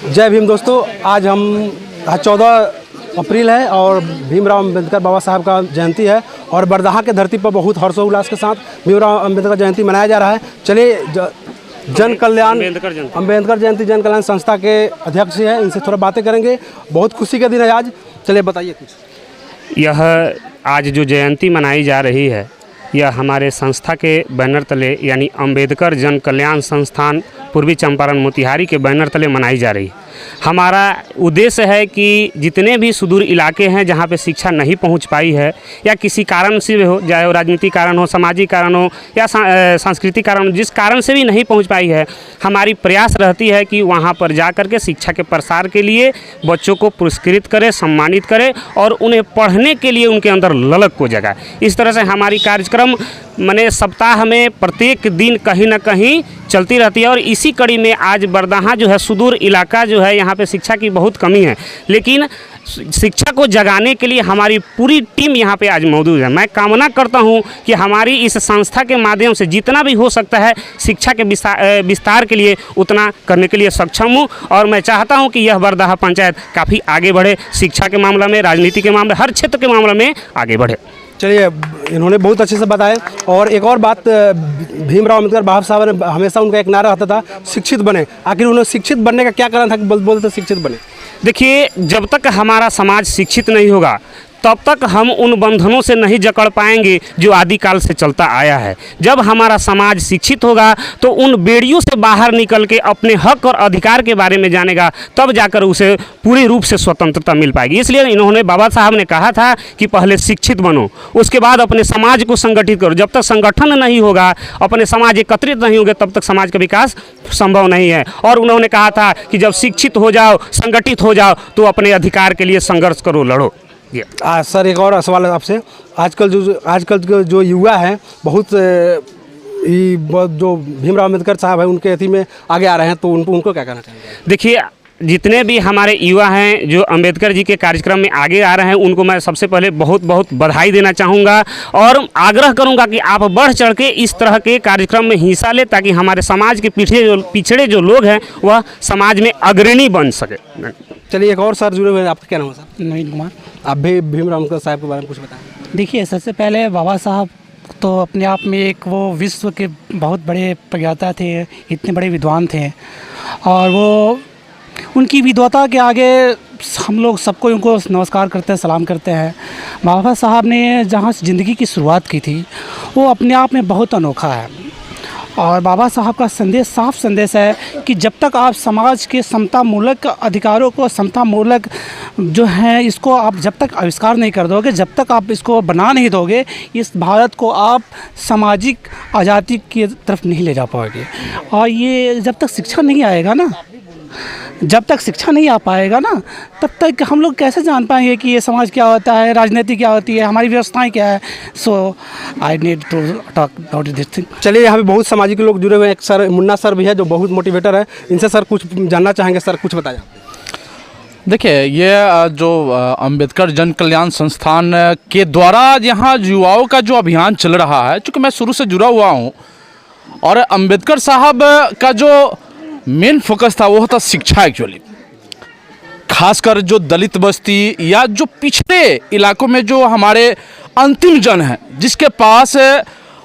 जय भीम दोस्तों, आज 14 अप्रैल है और भीमराव अंबेडकर बाबा साहब का जयंती है और बरदाहा के धरती पर बहुत हर्षोल्लास के साथ भीमराव अंबेडकर जयंती मनाया जा रहा है। चलिए जन कल्याण अंबेडकर जयंती जन कल्याण संस्था के अध्यक्ष हैं, इनसे थोड़ा बातें करेंगे। बहुत खुशी का दिन है आज, चलिए बताइए कुछ। यह आज जो जयंती मनाई जा रही है यह हमारे संस्था के बैनर तले यानी अंबेडकर जन कल्याण संस्थान पूर्वी चंपारण मोतिहारी के बैनर तले मनाई जा रही है। हमारा उद्देश्य है कि जितने भी सुदूर इलाके हैं जहाँ पे शिक्षा नहीं पहुँच पाई है या किसी कारण से भी हो, चाहे वो राजनीतिक कारण हो, सामाजिक कारण हो या सांस्कृतिक कारण हो, जिस कारण से भी नहीं पहुँच पाई है, हमारी प्रयास रहती है कि वहाँ पर जा कर के शिक्षा के प्रसार के लिए बच्चों को पुरस्कृत करें, सम्मानित करें और उन्हें पढ़ने के लिए उनके अंदर ललक को जगाए। इस तरह से हमारी कार्यक्रम मैंने सप्ताह में प्रत्येक दिन कहीं ना कहीं चलती रहती है और इसी कड़ी में आज बरदाहा जो है सुदूर इलाका जो है, यहाँ पे शिक्षा की बहुत कमी है, लेकिन शिक्षा को जगाने के लिए हमारी पूरी टीम यहाँ पे आज मौजूद है। मैं कामना करता हूँ कि हमारी इस संस्था के माध्यम से जितना भी हो सकता है शिक्षा के विस्तार के लिए उतना करने के लिए सक्षम हूँ और मैं चाहता हूँ कि यह बरदाहा पंचायत काफ़ी आगे बढ़े, शिक्षा के मामला में, राजनीति के मामले, हर क्षेत्र के मामले में आगे बढ़े। चलिए, इन्होंने बहुत अच्छे से बताया। और एक और बात, भीमराव अंबेडकर बाबा साहब ने हमेशा उनका एक नारा रहता था, शिक्षित बने। आखिर उन्हें शिक्षित बनने का क्या कारण था कि बोलते शिक्षित बने? देखिए, जब तक हमारा समाज शिक्षित नहीं होगा तब तक हम उन बंधनों से नहीं जकड़ पाएंगे जो आदिकाल से चलता आया है। जब हमारा समाज शिक्षित होगा तो उन बेड़ियों से बाहर निकल के अपने हक और अधिकार के बारे में जानेगा, तब जाकर उसे पूरी रूप से स्वतंत्रता मिल पाएगी। इसलिए इन्होंने बाबा साहब ने कहा था कि पहले शिक्षित बनो, उसके बाद अपने समाज को संगठित करो। जब तक संगठन नहीं होगा, अपने समाज एकत्रित नहीं होंगे, तब तक समाज का विकास संभव नहीं है। और उन्होंने कहा था कि जब शिक्षित हो जाओ, संगठित हो जाओ तो अपने अधिकार के लिए संघर्ष करो, लड़ो। सर, एक और सवाल है आपसे। आजकल जो युवा हैं बहुत जो भीमराव अंबेडकर साहब है उनके अथी में आगे आ रहे हैं, तो उनको क्या कहना चाहिए? देखिए, जितने भी हमारे युवा हैं जो अंबेडकर जी के कार्यक्रम में आगे आ रहे हैं, उनको मैं सबसे पहले बहुत बहुत बधाई देना चाहूँगा और आग्रह करूँगा कि आप बढ़ चढ़ के इस तरह के कार्यक्रम में हिस्सा लें ताकि हमारे समाज के पिछड़े जो लोग हैं वह समाज में अग्रणी बन सके। चलिए, एक और सर जुड़े हुए हैं, आपका क्या नाम है सर? नवीन कुमार। आप भी भीमराव अंबेडकर साहब के बारे में कुछ बताएं। देखिए, सबसे पहले बाबा साहब तो अपने आप में एक वो विश्व के बहुत बड़े प्रज्ञाता थे, इतने बड़े विद्वान थे और वो उनकी विद्वता के आगे हम लोग सबको उनको नमस्कार करते हैं, सलाम करते हैं। बाबा साहब ने जहाँ से ज़िंदगी की शुरुआत की थी वो अपने आप में बहुत अनोखा है और बाबा साहब का संदेश साफ संदेश है कि जब तक आप समाज के समता मूलक अधिकारों को, समता मूलक जो है इसको आप जब तक आविष्कार नहीं कर दोगे, जब तक आप इसको बना नहीं दोगे, इस भारत को आप सामाजिक आज़ादी की तरफ नहीं ले जा पाओगे। और ये जब तक शिक्षा नहीं आएगा ना, जब तक शिक्षा नहीं आ पाएगा ना, तब तक हम लोग कैसे जान पाएंगे कि ये समाज क्या होता है, राजनीति क्या होती है, हमारी व्यवस्थाएं क्या है। So I need to talk about this thing. चलिए, यहाँ पे बहुत सामाजिक लोग जुड़े हुए हैं। एक सर मुन्ना सर भी है जो बहुत मोटिवेटर है, इनसे सर कुछ जानना चाहेंगे। सर कुछ बताइए। देखिए, ये जो अंबेडकर जन कल्याण संस्थान के द्वारा यहाँ युवाओं का जो अभियान चल रहा है, चूँकि मैं शुरू से जुड़ा हुआ हूँ और अंबेडकर साहब का जो मेन फोकस था वो था शिक्षा। एक्चुअली खासकर जो दलित बस्ती या जो पिछड़े इलाकों में जो हमारे अंतिम जन है, जिसके पास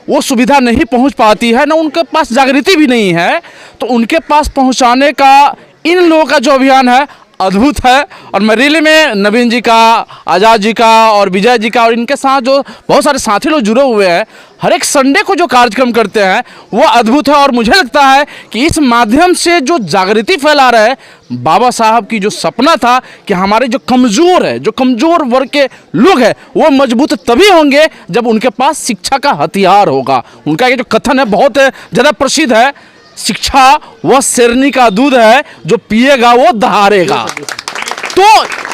वो सुविधा नहीं पहुंच पाती है, ना उनके पास जागृति भी नहीं है, तो उनके पास पहुंचाने का इन लोगों का जो अभियान है अद्भुत है। और मैं रियली में नवीन जी का, आज़ाद जी का और विजय जी का और इनके साथ जो बहुत सारे साथी लोग जुड़े हुए हैं, हर एक संडे को जो कार्यक्रम करते हैं वो अद्भुत है। और मुझे लगता है कि इस माध्यम से जो जागृति फैला रहे हैं, बाबा साहब की जो सपना था कि हमारे जो कमज़ोर है, जो कमज़ोर वर्ग के लोग हैं, वो मजबूत तभी होंगे जब उनके पास शिक्षा का हथियार होगा। उनका ये जो कथन है बहुत ज़्यादा प्रसिद्ध है, शिक्षा वह शेरनी का दूध है, जो पिएगा वो दहाड़ेगा। तो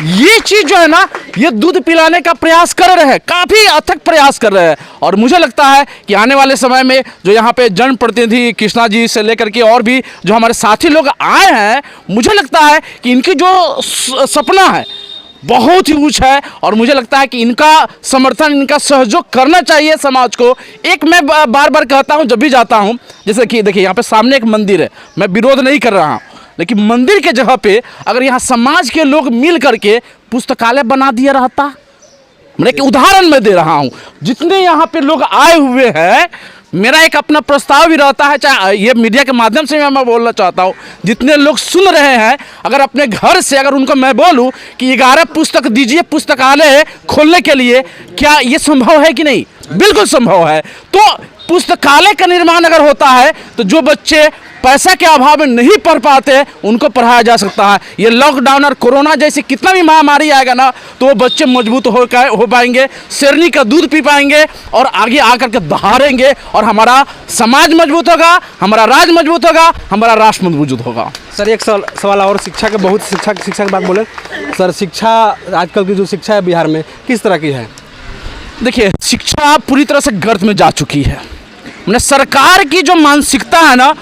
ये चीज जो है ना, ये दूध पिलाने का प्रयास कर रहे हैं, काफी अथक प्रयास कर रहे हैं। और मुझे लगता है कि आने वाले समय में जो यहाँ पे जनप्रतिनिधि कृष्णा जी से लेकर के और भी जो हमारे साथी लोग आए हैं, मुझे लगता है कि इनकी जो सपना है बहुत ही ऊंच है और मुझे लगता है कि इनका समर्थन, इनका सहयोग करना चाहिए समाज को। एक मैं बार बार कहता हूं जब भी जाता हूं, जैसे कि देखिए यहाँ पे सामने एक मंदिर है, मैं विरोध नहीं कर रहा हूं, लेकिन मंदिर के जगह पे अगर यहाँ समाज के लोग मिल करके पुस्तकालय बना दिया रहता। मैं एक उदाहरण मैं दे रहा हूँ, जितने यहाँ पे लोग आए हुए हैं, मेरा एक अपना प्रस्ताव भी रहता है, चाहे ये मीडिया के माध्यम से मैं बोलना चाहता हूँ, जितने लोग सुन रहे हैं, अगर अपने घर से अगर उनको मैं बोलूँ कि 11 पुस्तक दीजिए पुस्तकालय खोलने के लिए, क्या ये संभव है कि नहीं? बिल्कुल संभव है। तो पुस्तकालय का निर्माण अगर होता है तो जो बच्चे पैसा के अभाव में नहीं पढ़ पाते उनको पढ़ाया जा सकता है। ये लॉकडाउन और कोरोना जैसी कितना भी महामारी आएगा ना, तो वो बच्चे मजबूत हो पाएंगे, शेरनी का दूध पी पाएंगे और आगे आकर के दहाड़ेंगे, और हमारा समाज मजबूत होगा, हमारा राज्य मजबूत होगा, हमारा राष्ट्र मजबूत होगा। सर एक सवाल और, शिक्षा के बहुत शिक्षा की बात बोले सर, शिक्षा आजकल की जो शिक्षा है बिहार में किस तरह की है? देखिए, शिक्षा पूरी तरह से गर्त में जा चुकी है। मैंने सरकार की जो मानसिकता है ना,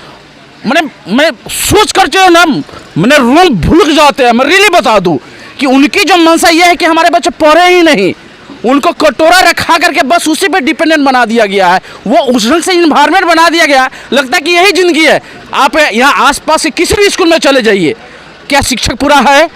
मैं सोच कर जो ना मैंने रोम भूल जाते हैं। मैं रियली बता दूं कि उनकी जो मंशा ये है कि हमारे बच्चे पढ़े ही नहीं, उनको कटोरा रखा करके बस उसी पे डिपेंडेंट बना दिया गया है, वो उस ढंग से इन्वायरमेंट बना दिया गया है, लगता है कि यही ज़िंदगी है। आप यहाँ आसपास के किसी भी स्कूल में चले जाइए, क्या शिक्षक पूरा है?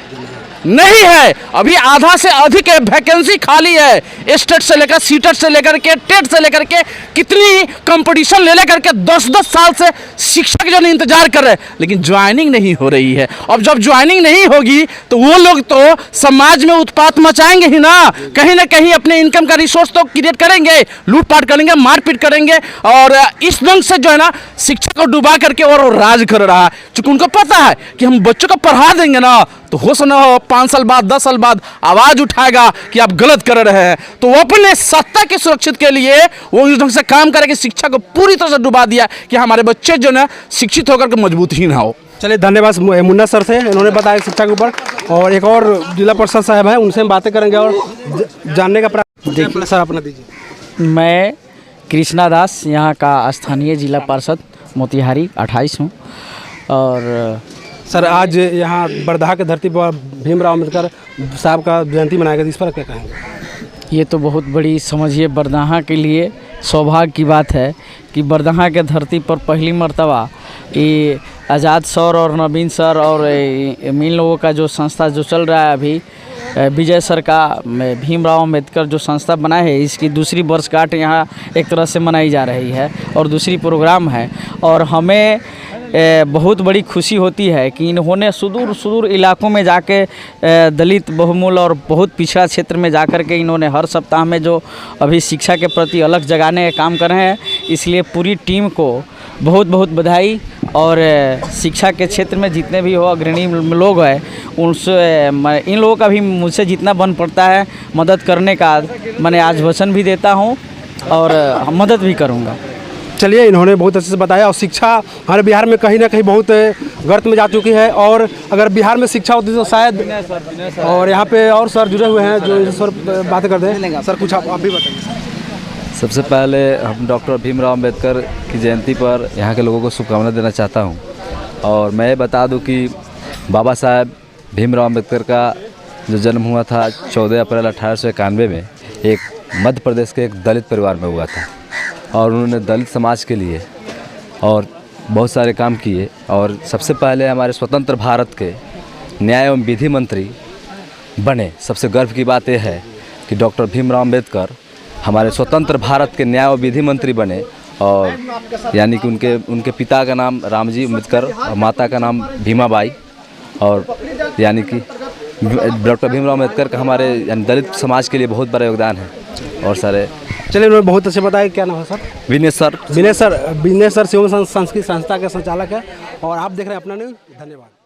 नहीं है। अभी आधा से अधिक वैकेंसी खाली है, स्टेट से लेकर सीटेट से लेकर के टेट से लेकर के कितनी कंपटीशन ले लेकर के 10-10 साल से शिक्षक जो इंतजार कर रहे हैं, लेकिन ज्वाइनिंग नहीं हो रही है। अब जब ज्वाइनिंग नहीं होगी तो वो लोग तो समाज में उत्पात मचाएंगे ही ना कहीं अपने इनकम का रिसोर्स तो क्रिएट करेंगे, लूटपाट करेंगे, मारपीट करेंगे, और इस ढंग से जो है ना शिक्षा को डुबा करके और राज कर रहा है। चूंकि उनको पता है कि हम बच्चों को पढ़ा देंगे ना तो हो सुना हो 5 साल बाद 10 साल बाद आवाज उठाएगा कि आप गलत कर रहे हैं, तो वो अपने सत्ता के सुरक्षित के लिए वो इस ढंग से काम करेंगे, शिक्षा को पूरी तरह से डुबा दिया कि हमारे बच्चे जो ना शिक्षित होकर के मजबूत ही ना हो। चलिए धन्यवाद मुन्ना सर से, इन्होंने बताया शिक्षा के ऊपर, और एक और जिला परिषद साहब है, उनसे हम बातें करेंगे और जानने का प्रयास। सर अपना दीजिए। मैं कृष्णा दास, यहाँ का स्थानीय जिला पार्षद मोतिहारी 28 हूँ। और सर आज यहाँ बरदहा की धरती पर भीमराव अम्बेडकर साहब का जयंती मनाया गया, इस पर क्या कहेंगे? ये तो बहुत बड़ी समझिए बरदहा के लिए सौभाग्य की बात है कि बरदहा के धरती पर पहली मर्तबा ये आज़ाद सर और नवीन सर और इन लोगों का जो संस्था जो चल रहा है अभी, विजय सर का भीमराव अम्बेडकर जो संस्था बनाए है, इसकी दूसरी वर्षगांठ यहाँ एक तरह से मनाई जा रही है और दूसरी प्रोग्राम है। और हमें बहुत बड़ी खुशी होती है कि इन्होंने सुदूर इलाकों में जाके दलित बहुमूल और बहुत पिछड़ा क्षेत्र में जाकर के इन्होंने हर सप्ताह में जो अभी शिक्षा के प्रति अलग जगाने का काम कर रहे हैं, इसलिए पूरी टीम को बहुत बहुत बधाई। और शिक्षा के क्षेत्र में जितने भी हो अग्रणी लोग हैं, उनसे इन लोगों का भी मुझसे जितना बन पड़ता है मदद करने का मैंने आज वचन भी देता हूँ और मदद भी करूँगा। चलिए, इन्होंने बहुत अच्छे से बताया, और शिक्षा हमारे बिहार में कहीं ना कहीं बहुत गर्त में जा चुकी है, और अगर बिहार में शिक्षा होती तो शायद, और यहाँ पे और सर जुड़े हुए हैं जो सर बातें करते हैं। सर कुछ आप भी बताइए। सबसे पहले हम डॉक्टर भीमराव अम्बेडकर की जयंती पर यहाँ के लोगों को शुभकामनाएं देना चाहता हूँ। और मैं ये बता दूँ कि बाबा साहब भीमराव अम्बेडकर का जो जन्म हुआ था 14 अप्रैल 1891 में एक मध्य प्रदेश के एक दलित परिवार में हुआ था, और उन्होंने दलित समाज के लिए और बहुत सारे काम किए। और सबसे पहले हमारे स्वतंत्र भारत के न्याय एवं विधि मंत्री बने। सबसे गर्व की बात यह है कि डॉक्टर भीमराव अम्बेडकर हमारे स्वतंत्र भारत के न्याय एवं विधि मंत्री बने, और यानी कि उनके पिता का नाम रामजी अम्बेडकर और माता का नाम भीमाबाई, और यानी कि डॉक्टर भीमराव अम्बेडकर का हमारे दलित समाज के लिए बहुत बड़ा योगदान है। और सारे चलिए, उन्होंने बहुत अच्छे बताया। क्या नाम है सर? विनेश सर शिवम संस्कृत संस्था के संचालक है, और आप देख रहे हैं अपना न्यूज़। धन्यवाद।